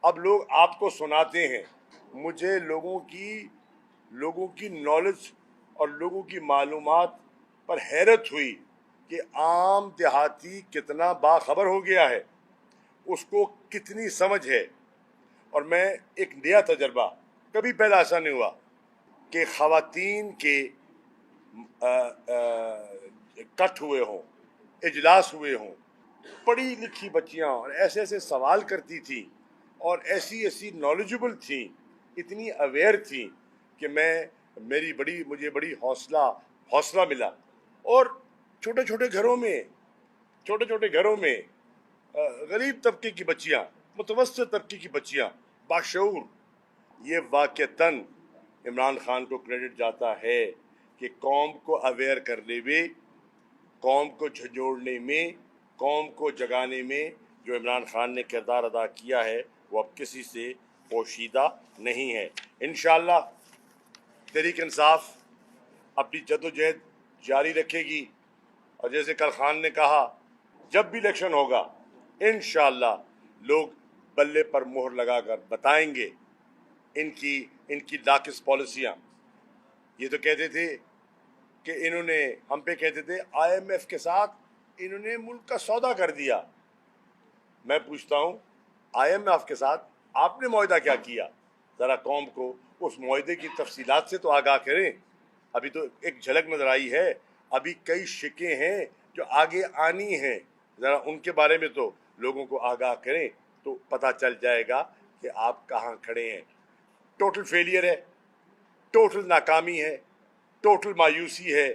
اب لوگ آپ کو سناتے ہیں. مجھے لوگوں کی نالج اور لوگوں کی معلومات پر حیرت ہوئی کہ عام دیہاتی کتنا باخبر ہو گیا ہے، اس کو کتنی سمجھ ہے. اور میں ایک نیا تجربہ، کبھی پہلا ایسا نہیں ہوا کہ خواتین کے کٹ ہوئے ہوں، اجلاس ہوئے ہوں. پڑھی لکھی بچیاں اور ایسے ایسے سوال کرتی تھیں اور ایسی نالجبل تھیں، اتنی اویئر تھیں کہ مجھے بڑی حوصلہ ملا. اور چھوٹے چھوٹے گھروں میں غریب طبقے کی بچیاں، متوسط طبقے کی بچیاں باشعور. یہ واقعتاً عمران خان کو کریڈٹ جاتا ہے کہ قوم کو اویئر کرنے میں، قوم کو جھنجھوڑنے میں، قوم کو جگانے میں جو عمران خان نے کردار ادا کیا ہے وہ اب کسی سے پوشیدہ نہیں ہے. انشاءاللہ تحریک انصاف اپنی جدوجہد جاری رکھے گی، اور جیسے کل خان نے کہا جب بھی الیکشن ہوگا انشاءاللہ لوگ بلے پر مہر لگا کر بتائیں گے ان کی ناقص پالیسیاں. یہ تو کہتے تھے کہ انہوں نے ہم پہ کہتے تھے آئی ایم ایف کے ساتھ انہوں نے ملک کا سودا کر دیا. میں پوچھتا ہوں آئی ایم ایف کے ساتھ آپ نے معاہدہ کیا کیا؟ ذرا قوم کو اس معاہدے کی تفصیلات سے تو آگاہ کریں. ابھی تو ایک جھلک نظر آئی ہے، ابھی کئی شکیں ہیں جو آگے آنی ہیں. ذرا ان کے بارے میں تو لوگوں کو آگاہ کریں تو پتہ چل جائے گا کہ آپ کہاں کھڑے ہیں. ٹوٹل فیلئر ہے، ٹوٹل ناکامی ہے، ٹوٹل مایوسی ہے.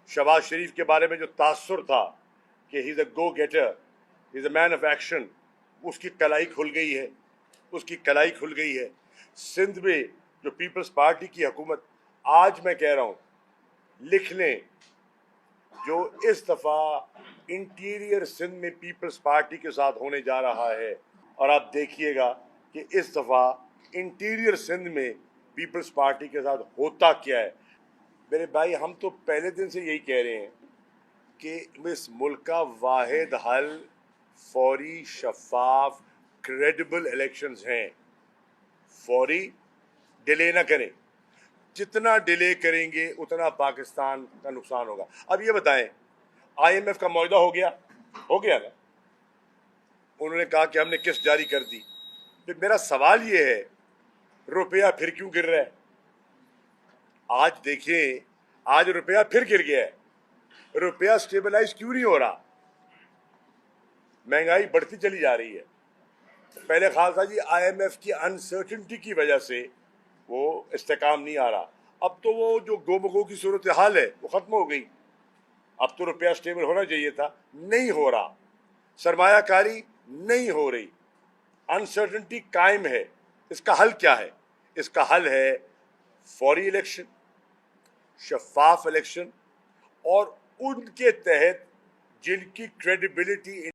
شہباز شریف کے بارے میں جو تاثر تھا کہ he is a go getter, he is a man of action, اس کی کلائی کھل گئی ہے. سندھ میں جو پیپلز پارٹی کی حکومت، آج میں کہہ رہا ہوں لکھ لیں، جو اس دفعہ انٹیریئر سندھ میں پیپلز پارٹی کے ساتھ ہونے جا رہا ہے، اور آپ دیکھیے گا کہ اس دفعہ انٹیریئر سندھ میں پیپلز پارٹی کے ساتھ ہوتا کیا ہے. میرے بھائی ہم تو پہلے دن سے یہی کہہ رہے ہیں کہ اس ملک کا واحد حل فوری، شفاف، کریڈیبل الیکشنز ہیں. فوری، ڈیلے نہ کریں. جتنا ڈیلے کریں گے اتنا پاکستان کا نقصان ہوگا. اب یہ بتائیں آئی ایم ایف کا معاہدہ ہو گیا نا؟ انہوں نے کہا کہ ہم نے قسط جاری کر دی. پھر میرا سوال یہ ہے روپیہ پھر کیوں گر رہا ہے؟ آج دیکھیں، آج روپیہ پھر گر گیا ہے. روپیہ سٹیبلائز کیوں نہیں ہو رہا؟ مہنگائی بڑھتی چلی جا رہی ہے. پہلے خیال تھا جی آئی ایم ایف کی انسرٹنٹی کی وجہ سے وہ استحکام نہیں آ رہا. اب تو وہ جو گو بگو کی صورتحال ہے وہ ختم ہو گئی. اب تو روپیہ سٹیبل ہونا چاہیے تھا، نہیں ہو رہا. سرمایہ کاری نہیں ہو رہی، انسرٹنٹی قائم ہے. اس کا حل کیا ہے؟ اس کا حل ہے فوری الیکشن، شفاف الیکشن، اور ان کے تحت جن کی کریڈیبلٹی